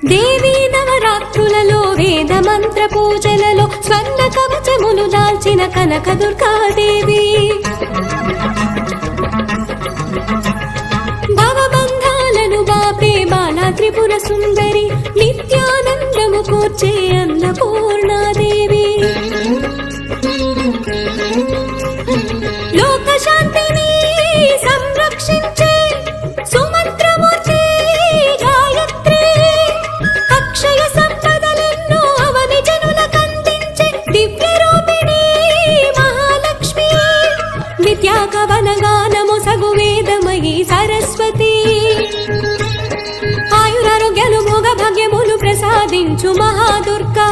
దేవీ నవరాత్రులలో వేద మంత్ర పూజలలో స్వర్ణ కవచములు దాల్చిన కనక దుర్గాదేవి భవబంధాలను బాపే బాలా త్రిపుర సుందరి నిత్యానందము కూర్చే అన్నపూర్ణాదేవి లోక శాంతిని సంరక్షించే సుమంత్రమూర్తి గాయత్రి అక్షయ సంపదలెన్నో అవని జనులకందించే దివ్య రూపిణి మహాలక్ష్మి విద్యా కవన గానము సగు వేదమయీ సరస్వతి ఆయురారోగ్యాలు భోగ భాగ్యములు ప్రసాదించు మహాదుర్గా